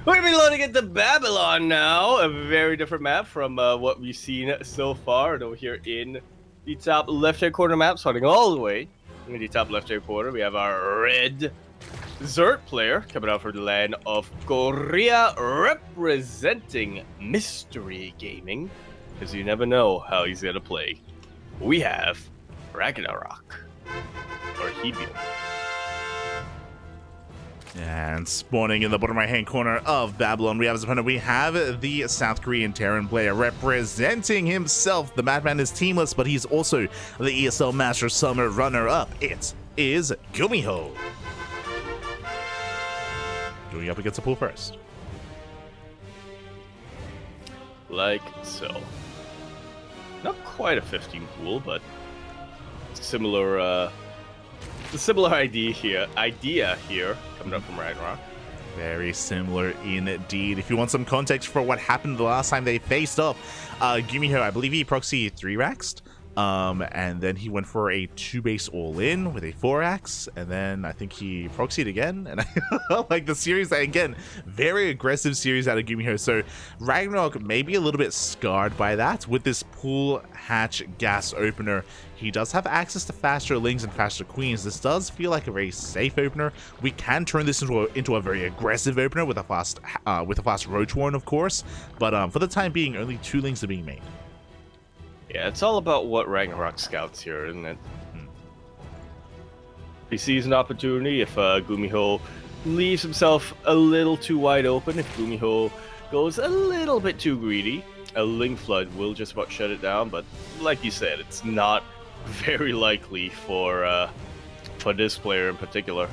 We're gonna be loading into Babylon now, a very different map from what we've seen so far. And over here in the top left-hand corner map, starting all the way in the top left-hand corner, we have our red Zert player coming out from the land of Korea, representing Mystery Gaming, because you never know how he's gonna play. We have RagnaroK, or Hebio. And spawning in the bottom right-hand corner of Babylon, we have as opponent, we have the South Korean Terran player representing himself. The Madman is teamless, but he's also the ESL Master Summer runner-up. It is GuMiho. Going up against a pool first. Like so. Not quite a 15 pool, but similar idea here coming up from RagnaroK. Very similar indeed. If you want some context for what happened the last time they faced off, GuMiho, I believe he proxy 3-raxed. And then he went for a 2-base all-in with a 4-axe, and then I think he proxied again, and I like the series, again, very aggressive series out of GuMiho. So RagnaroK may be a little bit scarred by that. With this pool hatch gas opener, he does have access to faster lings and faster queens. This does feel like a very safe opener. We can turn this into a very aggressive opener with a fast roach warren, of course, but for the time being, only 2 lings are being made. Yeah, it's all about what RagnaroK scouts here, isn't it? He sees an opportunity. If GuMiho leaves himself a little too wide open, if GuMiho goes a little bit too greedy, a Ling Flood will just about shut it down. But like you said, it's not very likely for this player in particular.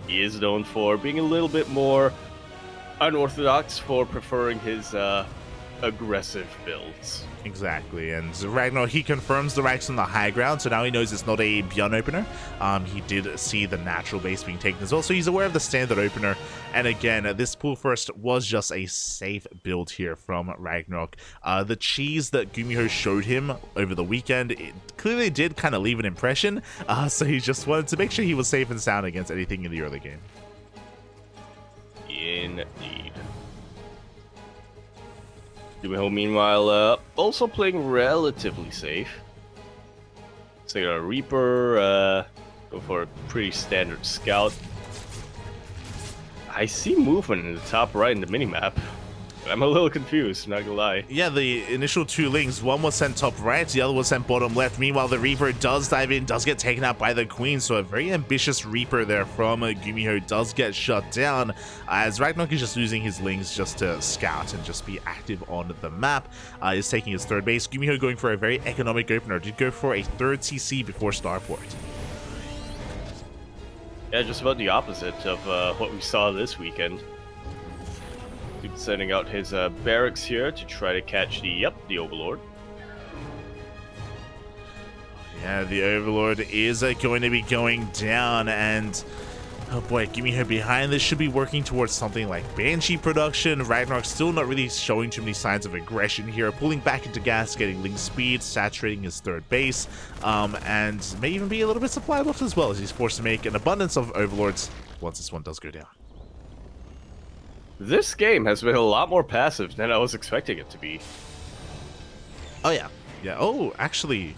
He is known for being a little bit more unorthodox, for preferring his aggressive builds. Exactly, and RagnaroK, he confirms the racks on the high ground, so now he knows it's not a Beyond opener. He did see the natural base being taken as well, so he's aware of the standard opener. And again, this pool first was just a safe build here from RagnaroK. The cheese that GuMiho showed him over the weekend, it clearly did kind of leave an impression, so he just wanted to make sure he was safe and sound against anything in the early game. Indeed. GuMiho, meanwhile, also playing relatively safe. So you got a Reaper, go for a pretty standard scout. I see movement in the top right in the minimap. I'm a little confused, not gonna lie. Yeah, the initial 2 lings, one was sent top right, the other was sent bottom left. Meanwhile, the Reaper does dive in, does get taken out by the Queen, so a very ambitious Reaper there from GuMiho does get shut down, as RagnaroK is just using his lings just to scout and just be active on the map. Is taking his 3rd base. GuMiho going for a very economic opener, did go for a 3rd CC before Starport. Yeah, just about the opposite of what we saw this weekend. He's sending out his barracks here to try to catch the Overlord. Yeah, the Overlord is going to be going down, and oh boy, GuMiho behind this should be working towards something like Banshee production. RagnaroK still not really showing too many signs of aggression here, pulling back into gas, getting Ling speed, saturating his 3rd base, and may even be a little bit supply left as well, as he's forced to make an abundance of Overlords once this one does go down. This game has been a lot more passive than I was expecting it to be. Oh yeah. Yeah, oh, actually,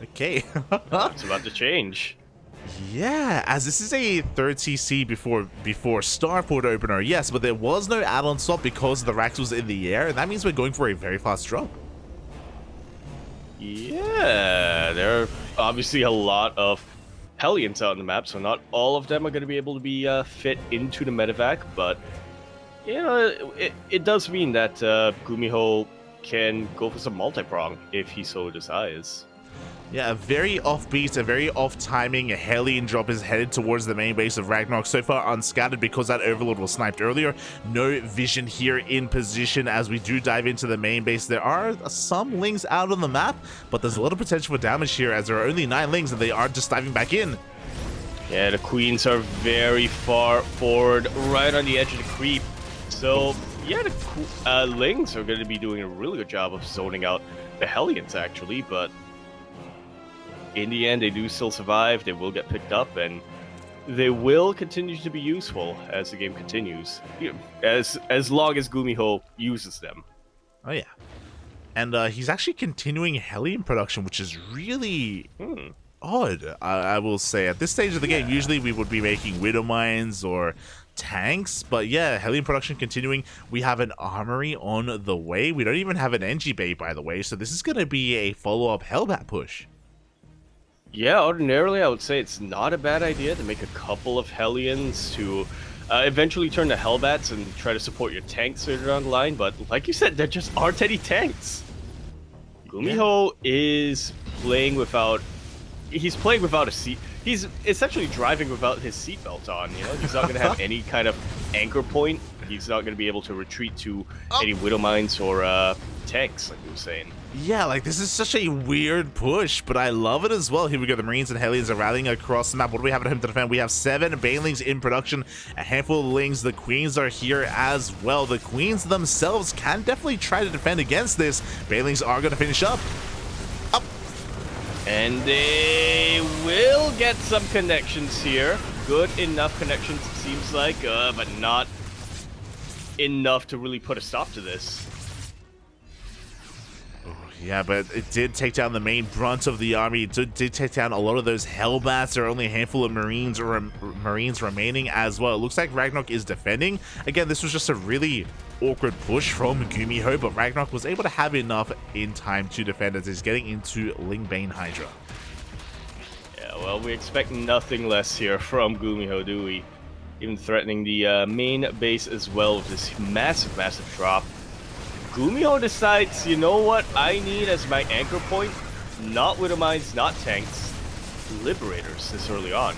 okay. It's about to change. Yeah, as this is a 3rd CC before Starport opener, yes, but there was no add-on swap because the Rax was in the air, and that means we're going for a very fast drop. Yeah, there are obviously a lot of Hellions out on the map, so not all of them are going to be able to be fit into the medevac, but you know, it does mean that GuMiho can go for some multi-prong if he so desires. Yeah, a very offbeat, a very off-timing Hellion drop is headed towards the main base of RagnaroK. So far unscattered because that Overlord was sniped earlier. No vision here in position as we do dive into the main base. There are some lings out on the map, but there's a lot of potential for damage here as there are only 9 lings and they are just diving back in. Yeah, the Queens are very far forward, right on the edge of the creep. So, yeah, the Lings are going to be doing a really good job of zoning out the Hellions, actually, but in the end, they do still survive. They will get picked up, and they will continue to be useful as the game continues, as long as GuMiho uses them. Oh yeah, and he's actually continuing Hellion production, which is really odd. I will say at this stage of the game, usually we would be making Widow Mines or tanks, but yeah, Hellion production continuing. We have an armory on the way. We don't even have an NG bay, by the way, so this is going to be a follow-up Hellbat push. Yeah, ordinarily I would say it's not a bad idea to make a couple of Hellions to eventually turn to Hellbats and try to support your tanks later down the line, but like you said, there just aren't any tanks. GuMiho is playing without... He's playing without a seat. He's essentially driving without his seatbelt on, you know? He's not going to have any kind of anchor point. He's not going to be able to retreat to any Widow Mines or tanks, like you were saying. Yeah, like, this is such a weird push, but I love it as well. Here we go. The Marines and Hellions are rallying across the map. What do we have at home to defend? We have 7 Banelings in production, a handful of Lings. The Queens are here as well. The Queens themselves can definitely try to defend against this. Banelings are going to finish up. And they will get some connections here. Good enough connections, it seems like, but not enough to really put a stop to this. Yeah, but it did take down the main brunt of the army. It did take down a lot of those Hellbats. There are only a handful of Marines remaining as well. It looks like RagnaroK is defending. Again, this was just a really awkward push from GuMiho, but RagnaroK was able to have enough in time to defend as he's getting into Lingbane Hydra. Yeah, well, we expect nothing less here from GuMiho, do we? Even threatening the main base as well with this massive, massive drop. GuMiho decides, you know what I need as my anchor point? Not Widow Mines, not tanks, Liberators this early on.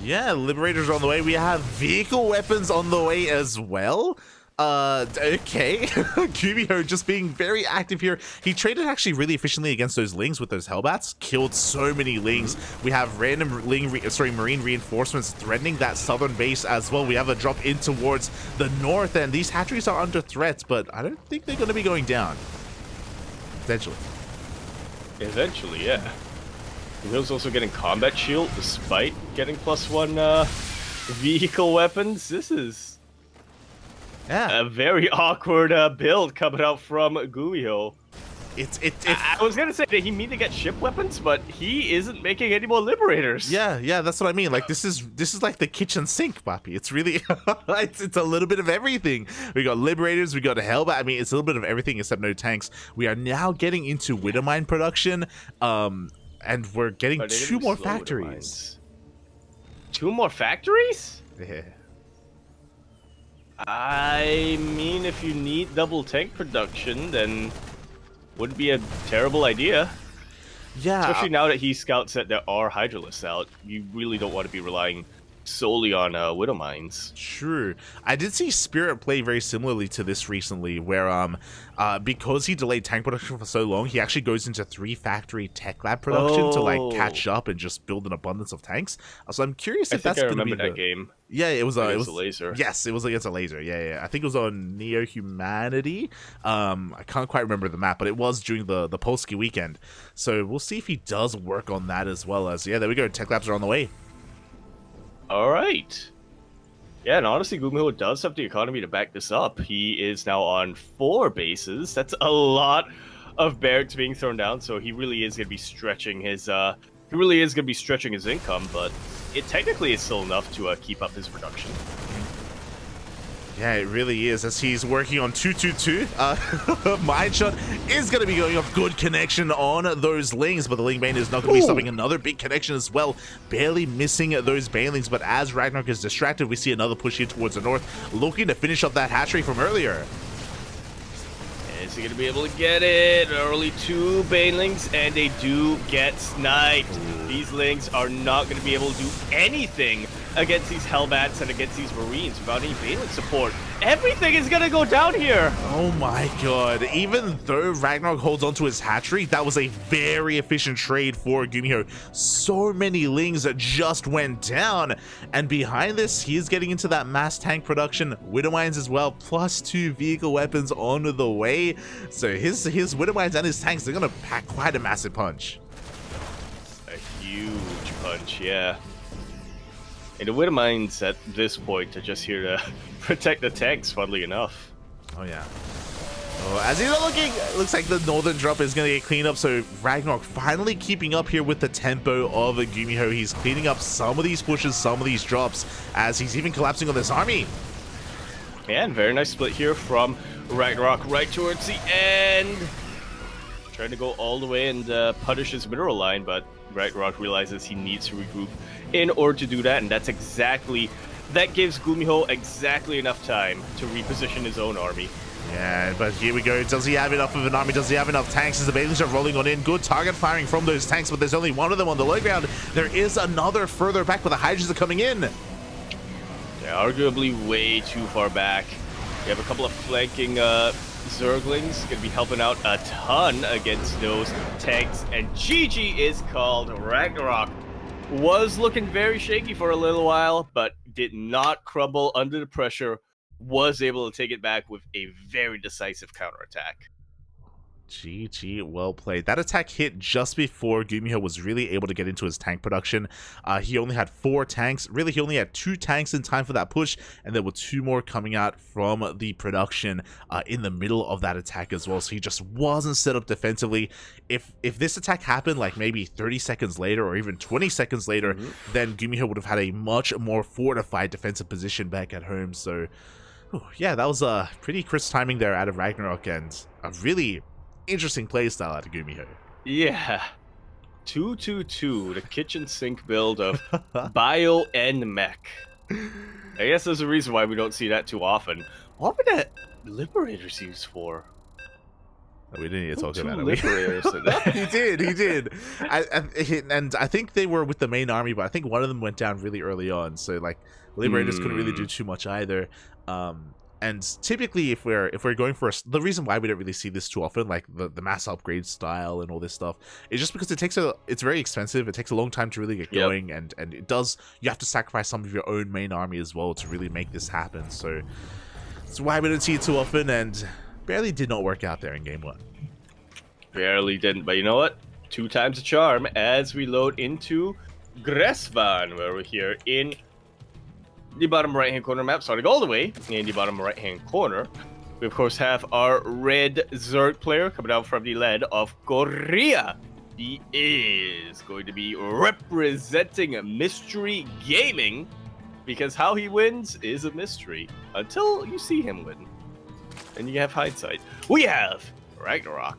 Yeah, Liberators are on the way. We have vehicle weapons on the way as well. Okay. GuMiho just being very active here. He traded actually really efficiently against those Lings with those Hellbats. Killed so many Lings. We have random Marine reinforcements threatening that southern base as well. We have a drop in towards the north, and these hatcheries are under threat, but I don't think they're going to be going down. Potentially. Eventually, yeah. GuMiho's also getting combat shield despite getting +1 vehicle weapons. This is a very awkward build coming out from GuMiho. I was gonna say that he mean to get ship weapons, but he isn't making any more Liberators. Yeah, that's what I mean. Like, this is like the kitchen sink, Papi. It's really it's a little bit of everything. We got Liberators, we got a Hellbat. I mean, it's a little bit of everything except no tanks. We are now getting into Widow Mine production, and we're getting 2 more factories. 2 more factories? Yeah. I mean, if you need double tank production, then wouldn't be a terrible idea. Yeah. Especially now that he scouts that there are Hydralisks out, you really don't want to be relying solely on Widow Mines. True. I did see Spirit play very similarly to this recently, where because he delayed tank production for so long, he actually goes into 3 factory tech lab production to like catch up and just build an abundance of tanks. So I'm curious if that's going to be that game. Yeah, it was a laser. Yes, it was against a laser. Yeah. I think it was on Neo Humanity. I can't quite remember the map, but it was during the Polski weekend. So we'll see if he does work on that as well as there we go. Tech labs are on the way. All right. Yeah, and honestly, GuMiho does have the economy to back this up. He is now on 4 bases. That's a lot of barracks being thrown down, so he really is going to be stretching his income, but it technically is still enough to keep up his production. Yeah, it really is, as he's working on 222. Mine shot is going to be going off. Good connection on those Lings, but the Lingbane is not going to be stopping. Another big connection as well. Barely missing those Banelings, but as RagnaroK is distracted, we see another push here towards the north, looking to finish up that hatchery from earlier. Is he going to be able to get it? Early 2 Banelings, and they do get sniped. These Lings are not going to be able to do anything against these Hellbats and against these Marines without any Baneling support. Everything is going to go down here. Oh my god. Even though RagnaroK holds onto his hatchery, that was a very efficient trade for GuMiho. So many Lings that just went down. And behind this, he's getting into that mass tank production. Widow Mines as well, +2 vehicle weapons on the way. So his Widow Mines and his tanks, they're going to pack quite a massive punch. A huge punch, yeah. And the Widowmines at this point are just here to protect the tanks, funnily enough. Oh, yeah. Oh, as he's looking, it looks like the northern drop is going to get cleaned up. So RagnaroK finally keeping up here with the tempo of GuMiho. He's cleaning up some of these pushes, some of these drops, as he's even collapsing on this army. And very nice split here from RagnaroK right towards the end. Trying to go all the way and punish his mineral line, but RagnaroK realizes he needs to regroup in order to do that, and that gives GuMiho exactly enough time to reposition his own army. Yeah, but here we go. Does he have enough of an army? Does he have enough tanks? As the Bailings are rolling on in. Good target firing from those tanks, but there's only one of them on the low ground. There is another further back, but the Hydras are coming in. They're arguably way too far back. You have a couple of flanking Zerglings going to be helping out a ton against those tanks, and GG is called. RagnaroK was looking very shaky for a little while, but did not crumble under the pressure, was able to take it back with a very decisive counterattack. GG, well played. That attack hit just before GuMiho was really able to get into his tank production. He only had 4 tanks. Really, he only had 2 tanks in time for that push, and there were 2 more coming out from the production in the middle of that attack as well. So he just wasn't set up defensively. If this attack happened like maybe 30 seconds later or even 20 seconds later, then GuMiho would have had a much more fortified defensive position back at home. So, yeah, that was a pretty crisp timing there out of RagnaroK, and a really interesting playstyle out of GuMiho. Yeah. 2-2-2, the kitchen sink build of Bio and Mech. I guess there's a reason why we don't see that too often. What would that Liberators use for? We didn't need to talk about it. Liberators. He did. And I think they were with the main army, but I think one of them went down really early on. So like Liberators couldn't really do too much either. And typically, if we're going for the reason why we don't really see this too often, like the mass upgrade style and all this stuff, is just because it's very expensive. It takes a long time to really get going, and you have to sacrifice some of your own main army as well to really make this happen. So that's why we don't see it too often, and barely did not work out there in game 1. Barely didn't, but you know what? 2 times a charm as we load into Gresvan, where we're here in the bottom right-hand corner map, starting all the way in the bottom right-hand corner. We, of course, have our red Zerg player coming out from the land of Korea. He is going to be representing Mystery Gaming, because how he wins is a mystery until you see him win. And you have hindsight. We have RagnaroK.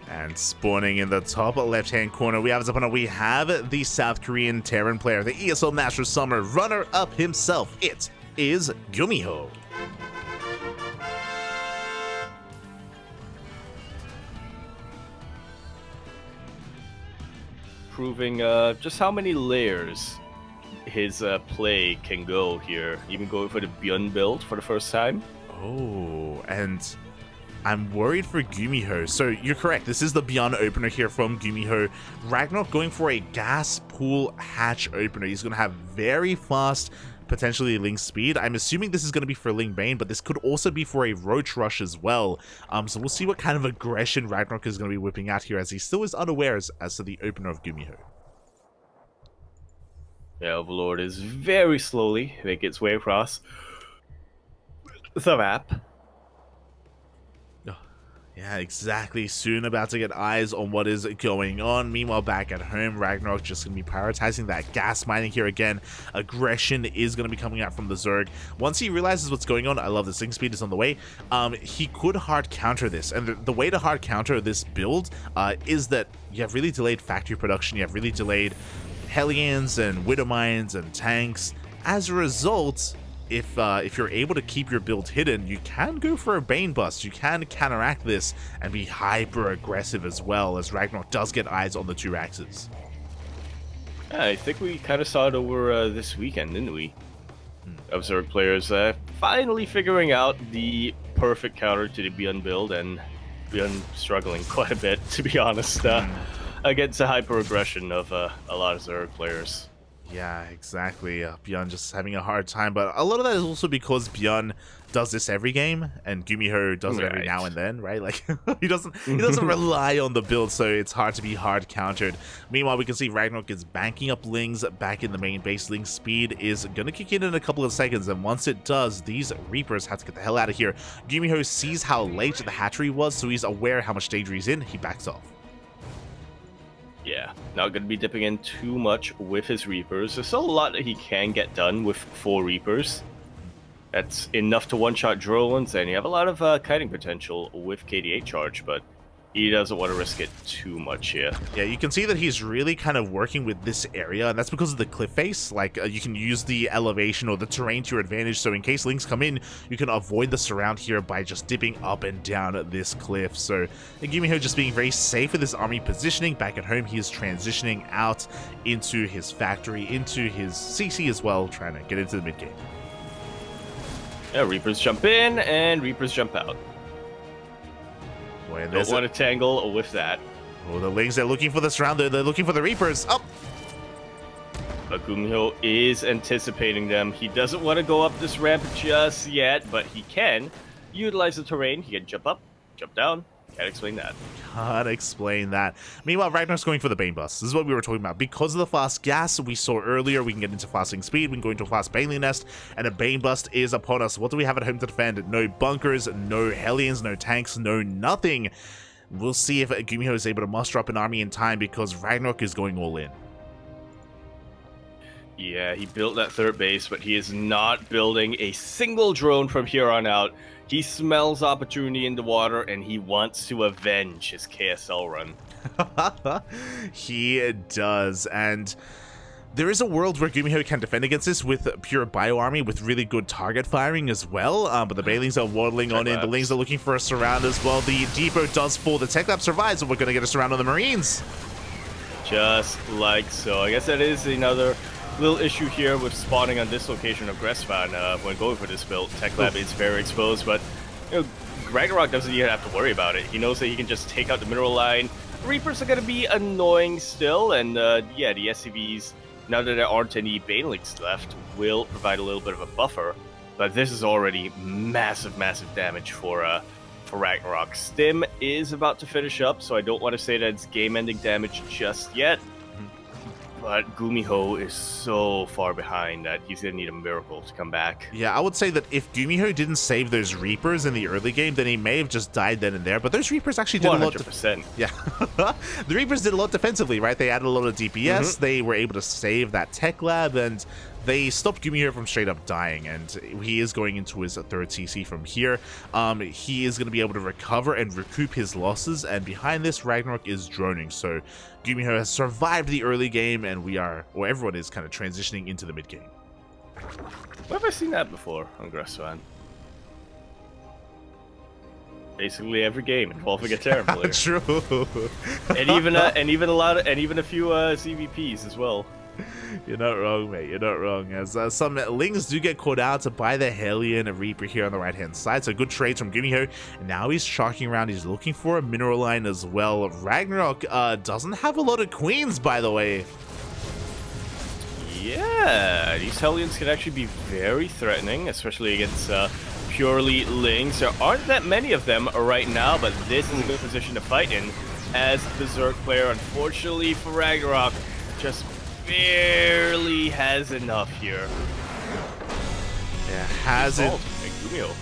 And spawning in the top left-hand corner, we have the South Korean Terran player, the ESL Master Summer runner-up himself. It is GuMiho. Proving just how many layers his play can go here. Even going for the Beyond build for the first time. Oh, and I'm worried for GuMiho. So you're correct. This is the Beyond opener here from GuMiho. RagnaroK going for a gas pool hatch opener. He's going to have very fast, potentially Ling speed. I'm assuming this is going to be for Ling Bane, but this could also be for a Roach Rush as well. So we'll see what kind of aggression RagnaroK is going to be whipping out here, as he still is unaware as to the opener of GuMiho. Yeah, Overlord is very slowly making its way across the map. Yeah, exactly. Soon about to get eyes on what is going on. Meanwhile, back at home, RagnaroK just going to be prioritizing that gas mining here again. Aggression is going to be coming out from the Zerg. Once he realizes what's going on, I love the Ling speed is on the way. He could hard counter this. And the way to hard counter this build is that you have really delayed factory production. You have really delayed Hellions and Widowmines and tanks. As a result, if you're able to keep your build hidden, you can go for a Bane bust. You can counteract this and be hyper aggressive as well, as RagnaroK does get eyes on the 2 Raxes. I think we kind of saw it over this weekend, didn't we? Of Zerg players finally figuring out the perfect counter to the Beyond build, and Beyond struggling quite a bit, to be honest, against the hyper aggression of a lot of Zerg players. Yeah, exactly. Bjorn just having a hard time, but a lot of that is also because Bjorn does this every game, and GuMiho does it every now and then, right? Like he doesn't rely on the build, so it's hard to be hard countered. Meanwhile, we can see RagnaroK is banking up Lings back in the main base. Lings speed is gonna kick in a couple of seconds, and once it does, these Reapers have to get the hell out of here. GuMiho sees how late the hatchery was, so he's aware how much danger he's in. He backs off. Yeah, not going to be dipping in too much with his Reapers. There's still a lot that he can get done with 4 Reapers. That's enough to one-shot drones, and you have a lot of kiting potential with KDA charge, but he doesn't want to risk it too much here. Yeah, you can see that he's really kind of working with this area, and that's because of the cliff face. Like, you can use the elevation or the terrain to your advantage, so in case Lings come in, you can avoid the surround here by just dipping up and down this cliff. So, GuMiho just being very safe with his army positioning. Back at home, he is transitioning out into his factory, into his CC as well, trying to get into the mid-game. Yeah, Reapers jump in, and Reapers jump out. Boy, don't want to tangle with that. Oh, the Lings, they're looking for the surround. They're looking for the Reapers. Oh! But GuMiho is anticipating them. He doesn't want to go up this ramp just yet, but he can utilize the terrain. He can jump up, jump down. Can't explain that. Can't explain that. Meanwhile, Ragnar's going for the Bane Bust. This is what we were talking about. Because of the fast gas we saw earlier, we can get into fasting speed, we can go into a fast Baneling Nest, and a Bane Bust is upon us. What do we have at home to defend? No bunkers, no Hellions, no tanks, no nothing. We'll see if GuMiho is able to muster up an army in time, because RagnaroK is going all in. Yeah, he built that third base, but he is not building a single drone from here on out. He smells opportunity in the water, and he wants to avenge his KSL run. He does, and there is a world where GuMiho can defend against this with pure bio army with really good target firing as well, but the Banelings are waddling on in. The Lings are looking for a surround as well. The depot does fall. The Tech Lab survives, and we're going to get a surround on the Marines. Just like so. I guess that is another little issue here with spawning on this location of Gressvan when going for this build. Tech Lab is very exposed, but you know, RagnaroK doesn't even have to worry about it. He knows that he can just take out the mineral line. Reapers are going to be annoying still, and yeah, the SCVs, now that there aren't any Banelings left, will provide a little bit of a buffer. But this is already massive, massive damage for RagnaroK. Stim is about to finish up, so I don't want to say that it's game-ending damage just yet. But GuMiho is so far behind that he's going to need a miracle to come back. Yeah, I would say that if GuMiho didn't save those Reapers in the early game, then he may have just died then and there. But those Reapers actually did 100%. a lot. Yeah. The Reapers did a lot defensively, right? They added a lot of DPS. They were able to save that Tech Lab, and they stopped GuMiho from straight up dying, and he is going into his third CC from here. He is going to be able to recover and recoup his losses, and behind this, RagnaroK is droning. So GuMiho has survived the early game, and everyone is kind of transitioning into the mid game. Where have I seen that before on Gressvan? Basically every game involving a Terran player. True. and even a few ZvPs as well. You're not wrong, mate. You're not wrong. As some Lings do get caught out by the Hellion and Reaper here on the right-hand side. So good trades from GuMiho. And now he's sharking around. He's looking for a mineral line as well. RagnaroK doesn't have a lot of queens, by the way. Yeah, these Hellions can actually be very threatening, especially against purely Lings. There aren't that many of them right now, but this is a good position to fight in as the Zerg player. Unfortunately for RagnaroK, just barely has enough here. Yeah, has it. GuMiho.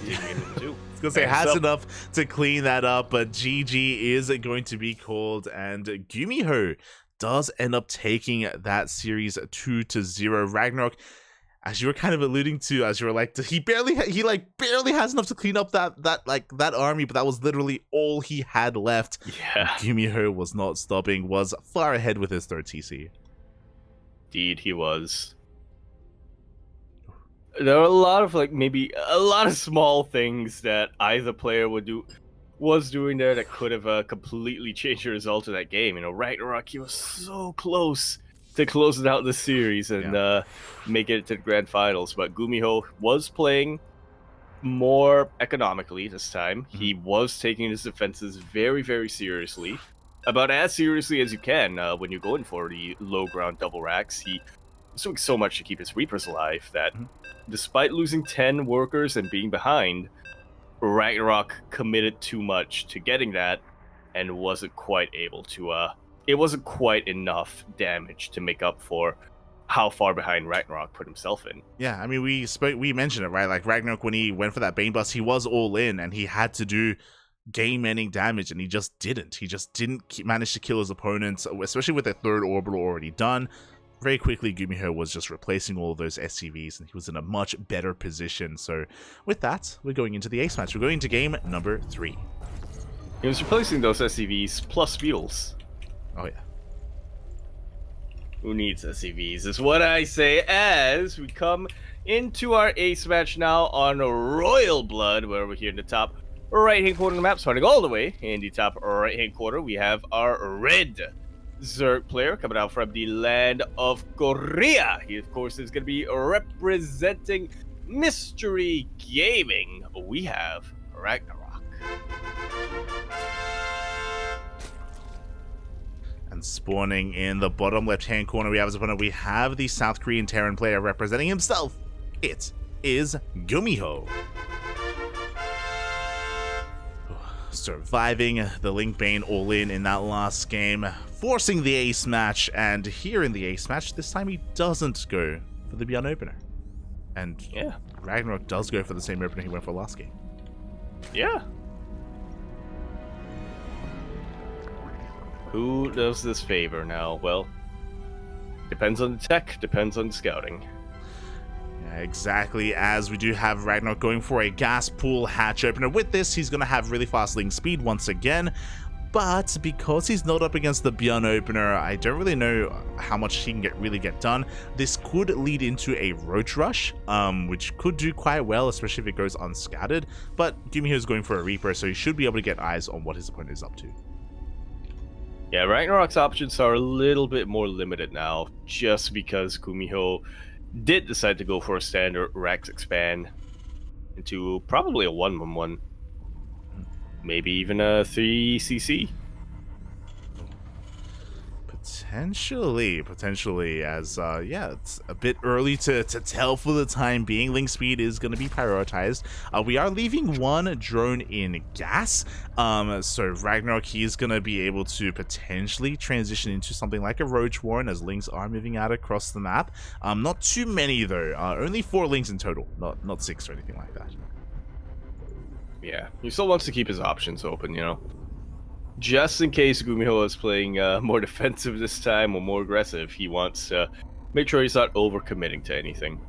I was gonna say has enough to clean that up, but GG is going to be called, and GuMiho does end up taking that series 2-0. RagnaroK, as you were kind of alluding to, as you were like, he barely has enough to clean up that army, but that was literally all he had left. Yeah, GuMiho was not stopping, was far ahead with his third TC. Indeed, he was. There are a lot of maybe a lot of small things that either player was doing there that could have completely changed the result of that game. You know, RagnaroK, he was so close to closing out the series and make it to the grand finals, but GuMiho was playing more economically this time. He was taking his defenses very, very seriously. About as seriously as you can when you're going for the low ground double racks. He was doing so much to keep his Reapers alive that despite losing 10 workers and being behind, RagnaroK committed too much to getting that and wasn't quite able to, it wasn't quite enough damage to make up for how far behind RagnaroK put himself in. Yeah, I mean, we mentioned it, right? Like, RagnaroK, when he went for that Bane Blast, he was all in, and he had to do game-ending damage, and he just didn't. He just didn't manage to kill his opponents, especially with the third orbital already done. Very quickly, GuMiho was just replacing all of those SCVs, and he was in a much better position. So with that, we're going into the ace match. We're going into game number 3. He was replacing those SCVs plus mules. Oh, yeah. Who needs SCVs is what I say, as we come into our ace match now on Royal Blood, where we're here in the top right-hand corner of the map, starting all the way in the top right-hand corner. We have our red Zerg player coming out from the land of Korea. He, of course, is going to be representing Mystery Gaming. We have RagnaroK. And spawning in the bottom left-hand corner, we have as opponent, we have the South Korean Terran player representing himself. It is GuMiho. Surviving the Link Bane all-in that last game, forcing the ace match, and here in the ace match, this time he doesn't go for the Beyond opener. And yeah, RagnaroK does go for the same opener he went for last game. Yeah. Who does this favor now? Well, depends on the tech, depends on the scouting. Yeah, exactly, as we do have RagnaroK going for a gas pool hatch opener. With this, he's going to have really fast link speed once again, but because he's not up against the Beyond opener, I don't really know how much he can really get done. This could lead into a Roach Rush, which could do quite well, especially if it goes unscattered, but GuMiho is going for a Reaper, so he should be able to get eyes on what his opponent is up to. Yeah, RagnaroK's options are a little bit more limited now, just because GuMiho did decide to go for a standard Rex expand into probably a 1-1-1, maybe even a 3cc. Potentially, as yeah, it's a bit early to tell for the time being. Link speed is going to be prioritized. We are leaving one drone in gas, so RagnaroK, he is going to be able to potentially transition into something like a Roach Warren as links are moving out across the map. Not too many though, only 4 links in total, not 6 or anything like that. Yeah, he still wants to keep his options open, you know. Just in case GuMiho is playing more defensive this time or more aggressive, he wants to make sure he's not overcommitting to anything.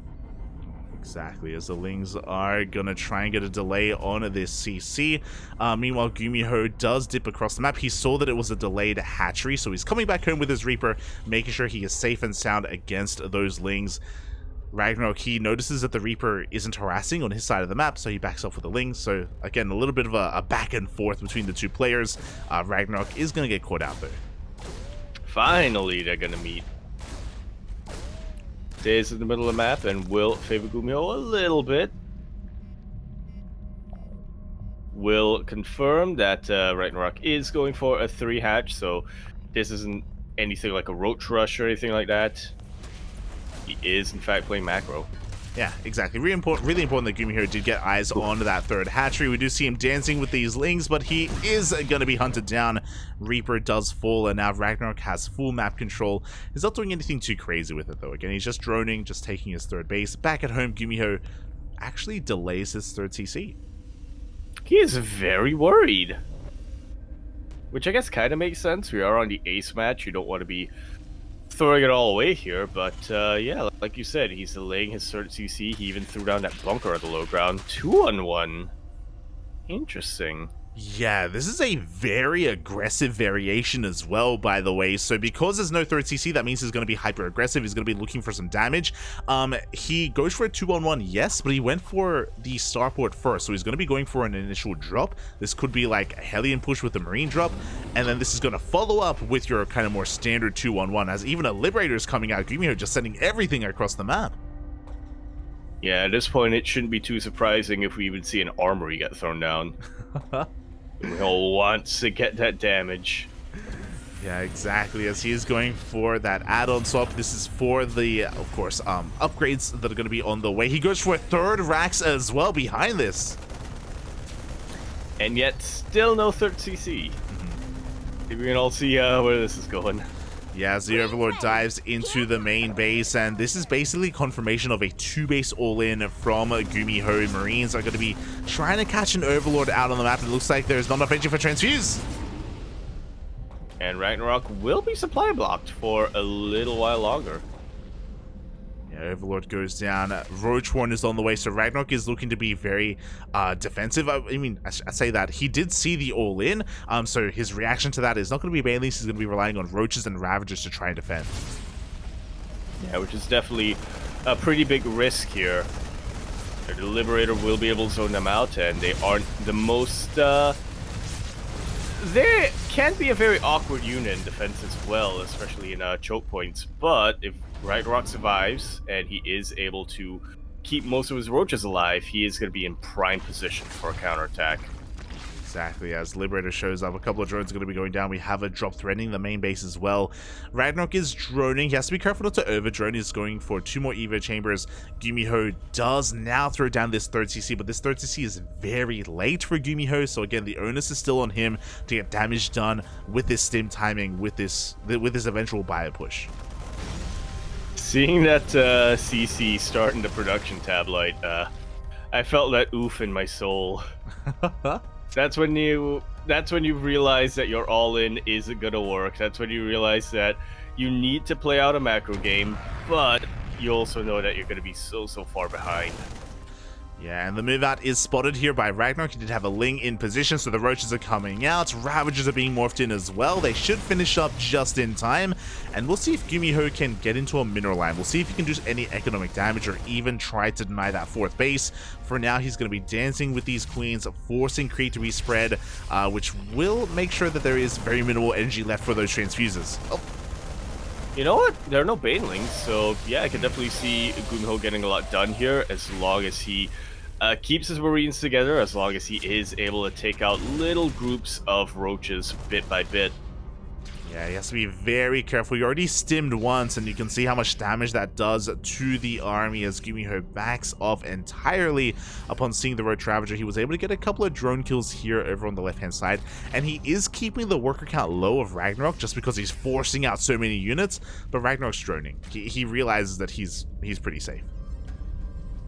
Exactly, as the Lings are gonna try and get a delay on this CC. Meanwhile, GuMiho does dip across the map. He saw that it was a delayed hatchery, so he's coming back home with his Reaper, making sure he is safe and sound against those Lings. RagnaroK, he notices that the Reaper isn't harassing on his side of the map, so he backs off with the Ling. So again, a little bit of a back and forth between the two players. RagnaroK is going to get caught out though. Finally, they're going to meet. Stays in the middle of the map and will favor GuMiho a little bit. Will confirm that RagnaroK is going for a 3 hatch, so this isn't anything like a Roach Rush or anything like that. He is, in fact, playing macro. Yeah, exactly. Really important that GuMiho did get eyes on that 3rd hatchery. We do see him dancing with these Lings, but he is going to be hunted down. Reaper does fall, and now RagnaroK has full map control. He's not doing anything too crazy with it, though. Again, he's just droning, just taking his 3rd base. Back at home, GuMiho actually delays his 3rd CC. He is very worried. Which I guess kind of makes sense. We are on the ace match. You don't want to be throwing it all away here, but yeah, like you said, he's delaying his 3rd CC. He even threw down that bunker at the low ground. 2-on-1. Interesting. Yeah, this is a very aggressive variation as well, by the way. So because there's no 3rd CC, that means he's going to be hyper aggressive. He's going to be looking for some damage. He goes for a 2-on-1, yes, but he went for the starport first, so he's going to be going for an initial drop. This could be like a Hellion push with the Marine drop, and then this is going to follow up with your kind of more standard 2-on-1, as even a Liberator is coming out. GuMiho just sending everything across the map. Yeah, at this point, it shouldn't be too surprising if we even see an armory get thrown down. GuMiho wants to get that damage. Yeah, exactly. As he is going for that add-on swap. This is for the, of course, upgrades that are going to be on the way. He goes for a third Rax as well behind this. And yet, still no third CC. Maybe we can all see where this is going. Yeah, as the Overlord dives into the main base, and this is basically confirmation of a 2-base all-in from GuMiho. Marines are going to be trying to catch an Overlord out on the map. It looks like there's not enough energy for Transfuse. And RagnaroK will be supply blocked for a little while longer. Yeah, Overlord goes down. Roach Warren is on the way, so RagnaroK is looking to be very defensive. I mean, I say that. He did see the all-in, so his reaction to that is not going to be Baneleys. He's going to be relying on Roaches and Ravagers to try and defend. Yeah, which is definitely a pretty big risk here. The Liberator will be able to zone them out, and they aren't the most... They can be a very awkward unit in defense as well, especially in choke points. But if RagnaroK survives and he is able to keep most of his roaches alive, he is going to be in prime position for a counterattack. Exactly, as Liberator shows up, a couple of drones are going to be going down. We have a drop threatening the main base as well. RagnaroK is droning. He has to be careful not to over-drone. He's going for 2 more Evo chambers. GuMiho does now throw down this third CC, but this third CC is very late for GuMiho. So again, the onus is still on him to get damage done with this stim timing, with this eventual bio push. Seeing that CC start in the production tab light, I felt that oof in my soul. That's when you realize that your all-in isn't gonna work. That's when you realize that you need to play out a macro game, but you also know that you're gonna be so far behind. Yeah, and the move out is spotted here by RagnaroK. He did have a Ling in position, so the Roaches are coming out. Ravagers are being morphed in as well. They should finish up just in time. And we'll see if GuMiho can get into a mineral line. We'll see if he can do any economic damage or even try to deny that 4th base. For now, he's going to be dancing with these queens, forcing creep to be spread, which will make sure that there is very minimal energy left for those transfuses. Oh. You know what? There are no banelings, so yeah, I can definitely see GuMiho getting a lot done here as long as he keeps his Marines together, as long as he is able to take out little groups of roaches bit by bit. Yeah, he has to be very careful. He already stimmed once, and you can see how much damage that does to the army as GuMiho backs off entirely upon seeing the Roach Ravager. He was able to get a couple of drone kills here over on the left-hand side, and he is keeping the worker count low of RagnaroK just because he's forcing out so many units, but RagnaroK's droning. He realizes that he's pretty safe.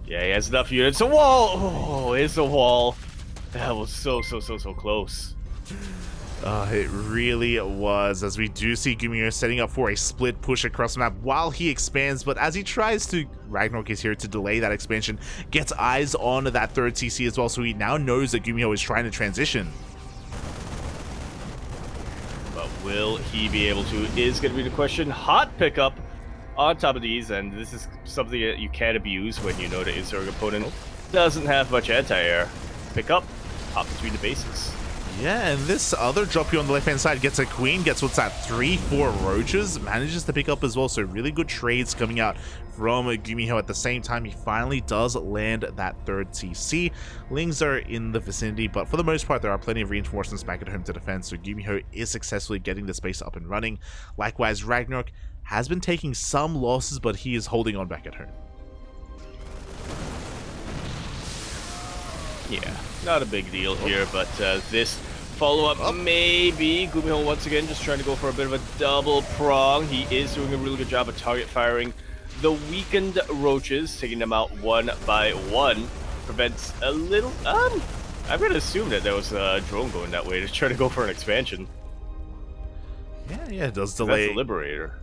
Yeah, he has enough units. A wall! Oh, it's a wall. That was so close. It really was, as we do see GuMiho setting up for a split push across the map while he expands, but as he tries to, RagnaroK is here to delay that expansion, gets eyes on that third CC as well, so he now knows that GuMiho is trying to transition. But will he be able to, is going to be the question. Hot pickup on top of these, and this is something that you can't abuse when you know that your opponent doesn't have much anti-air. Pick up, hop between the bases. Yeah, and this other drop here on the left-hand side gets a queen, gets what's that, 3-4 roaches, manages to pick up as well, so really good trades coming out from GuMiho. At the same time, he finally does land that third CC. Lings are in the vicinity, but for the most part, there are plenty of reinforcements back at home to defend, so GuMiho is successfully getting the space up and running. Likewise, RagnaroK has been taking some losses, but he is holding on back at home. Yeah, not a big deal here, but this follow-up, maybe GuMiho once again just trying to go for a bit of a double prong. He is doing a really good job of target firing the weakened roaches, taking them out one by one. Prevents a little, I'm gonna assume that there was a drone going that way to try to go for an expansion. Yeah, it does delay. That's the Liberator.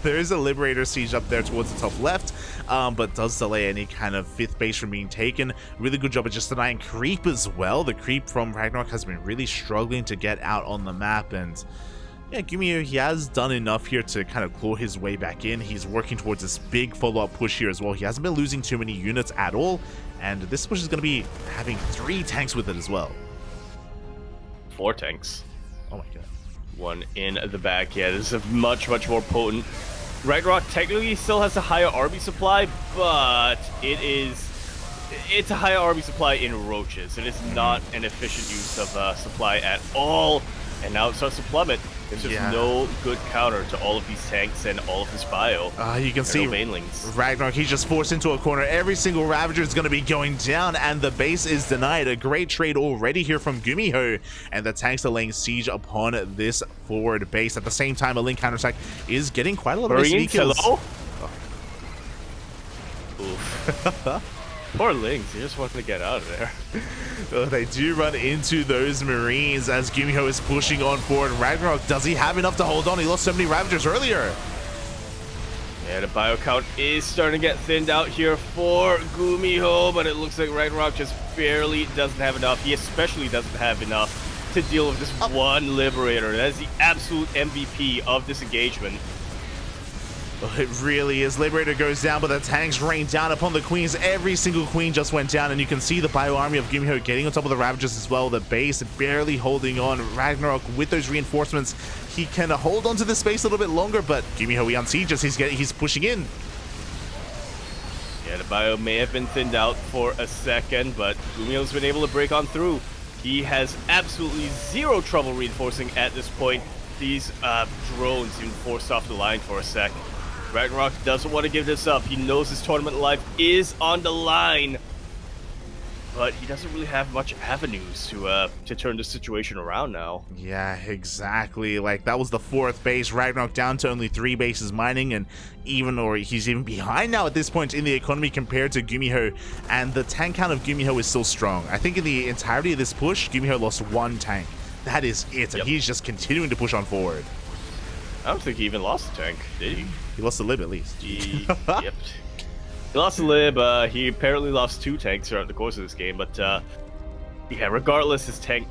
There is a Liberator siege up there towards the top left, but does delay any kind of 5th base from being taken. Really good job of just denying creep as well. The creep from RagnaroK has been really struggling to get out on the map, and yeah, GuMiho, he has done enough here to kind of claw his way back in. He's working towards this big follow-up push here as well. He hasn't been losing too many units at all, and this push is going to be having 3 tanks with it as well. 4 tanks. Oh my god. One in the back. Yeah, this is a much more potent. RagnaroK technically still has a higher army supply, but it's a higher army supply in roaches. It is not an efficient use of supply at all. And now it starts to plummet. There's just no good counter to all of these tanks and all of this bio. You can see RagnaroK, he's just forced into a corner. Every single Ravager is going to be going down, and the base is denied. A great trade already here from GuMiho, and the tanks are laying siege upon this forward base. At the same time, a Link counterattack is getting quite a lot of XP kills. Hello? Oof. Poor Lings, he just wanted to get out of there. They do run into those Marines as GuMiho is pushing on forward. RagnaroK, does he have enough to hold on? He lost so many Ravagers earlier. Yeah, the bio count is starting to get thinned out here for GuMiho, but it looks like RagnaroK just barely doesn't have enough. He especially doesn't have enough to deal with just one Liberator. That is the absolute MVP of this engagement. It really is. Liberator goes down, but the tanks rain down upon the queens. Every single queen just went down, and you can see the bio army of GuMiho getting on top of the Ravagers as well. The base barely holding on. RagnaroK with those reinforcements, he can hold on to the space a little bit longer, but GuMiho, he unsieges. He's pushing in. Yeah, the bio may have been thinned out for a second, but GuMiho's been able to break on through. He has absolutely zero trouble reinforcing at this point. These drones even forced off the line for a sec. RagnaroK doesn't want to give this up. He knows his tournament life is on the line, but he doesn't really have much avenues to turn the situation around now. Yeah, exactly. Like, that was the 4th base. RagnaroK down to only 3 bases mining, and he's even behind now at this point in the economy compared to GuMiho, and the tank count of GuMiho is still strong. I think in the entirety of this push, GuMiho lost 1 tank. That is it, and he's just continuing to push on forward. I don't think he even lost a tank, did he? He lost a lib at least. Yep. He lost a lib. He apparently lost 2 tanks throughout the course of this game, but yeah, regardless, his tank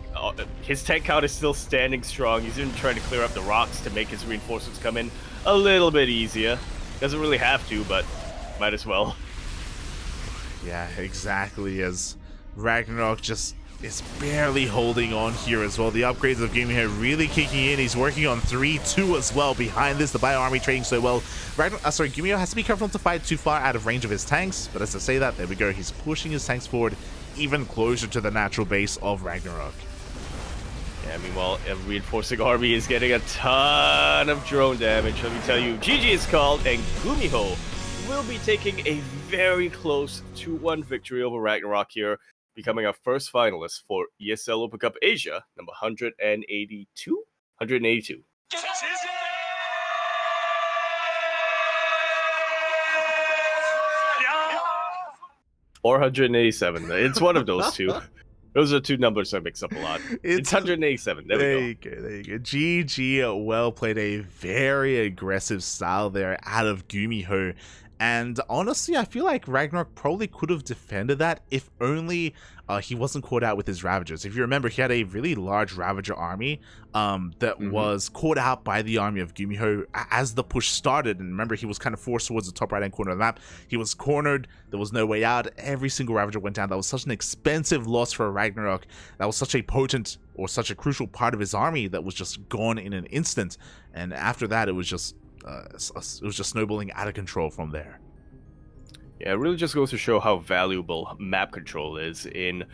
count is still standing strong. He's even trying to clear up the rocks to make his reinforcements come in a little bit easier. Doesn't really have to, but might as well. Yeah, exactly, as RagnaroK just is barely holding on here as well. The upgrades of GuMiho really kicking in. He's working on 3-2 as well. Behind this, the bio army trading so well. GuMiho has to be careful not to fight too far out of range of his tanks, but as I say that, there we go. He's pushing his tanks forward even closer to the natural base of RagnaroK. Yeah, meanwhile, a reinforcing army is getting a ton of drone damage. Let me tell you, GG is called, and GuMiho will be taking a very close 2-1 victory over RagnaroK here, becoming our first finalist for ESL Open Cup Asia, number 182? 182. Or 187. It's one of those two. Those are 2 numbers I mix up a lot. It's 187. There we go. There you go. GG, well played. A very aggressive style there out of GuMiho. And honestly, I feel like RagnaroK probably could have defended that if only he wasn't caught out with his Ravagers. If you remember, he had a really large Ravager army that was caught out by the army of GuMiho as the push started. And remember, he was kind of forced towards the top right-hand corner of the map. He was cornered. There was no way out. Every single Ravager went down. That was such an expensive loss for RagnaroK. That was such a potent or such a crucial part of his army that was just gone in an instant. And after that, it was just snowballing out of control from there. Yeah, it really just goes to show how valuable map control is in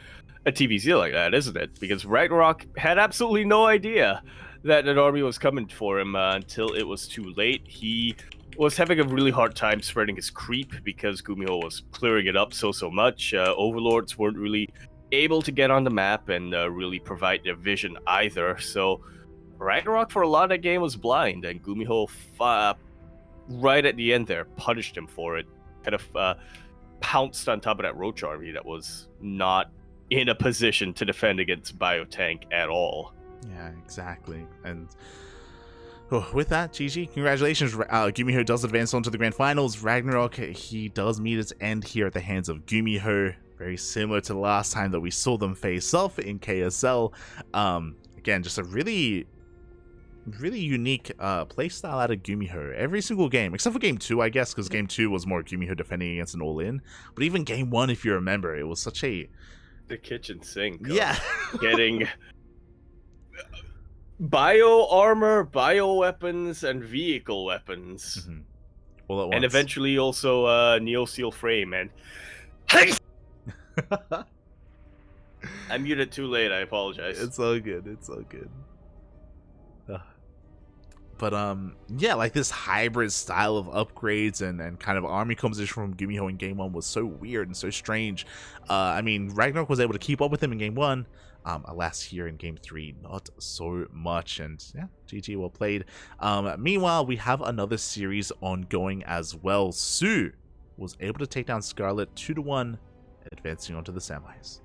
a TVZ like that, isn't it? Because RagnaroK had absolutely no idea that an army was coming for him until it was too late. He was having a really hard time spreading his creep because GuMiho was clearing it up so much. Overlords weren't really able to get on the map and really provide their vision either. So RagnaroK for a lot of that game was blind, and GuMiho right at the end there punished him for it. Kind of pounced on top of that Roach army that was not in a position to defend against Biotank at all. Yeah, exactly. And with that, GG, congratulations. GuMiho does advance on to the grand finals. RagnaroK, he does meet its end here at the hands of GuMiho. Very similar to the last time that we saw them face off in KSL. Again, just a really unique playstyle out of GuMiho. Every single game, except for game 2, I guess, because game 2 was more GuMiho defending against an all-in. But even game 1, if you remember, it was such a... The kitchen sink. Yeah. Getting bio armor, bio weapons, and vehicle weapons. All at once. And eventually also Neo Seal frame. And I muted too late, I apologize. It's all good. It's all good. But yeah, like this hybrid style of upgrades and kind of army composition from GuMiho in game 1 was so weird and so strange. I mean, RagnaroK was able to keep up with him in game 1. Alas, here in game 3, not so much. And yeah, GG, well played. Meanwhile, we have another series ongoing as well. Sue was able to take down Scarlet 2-1, advancing onto the semis.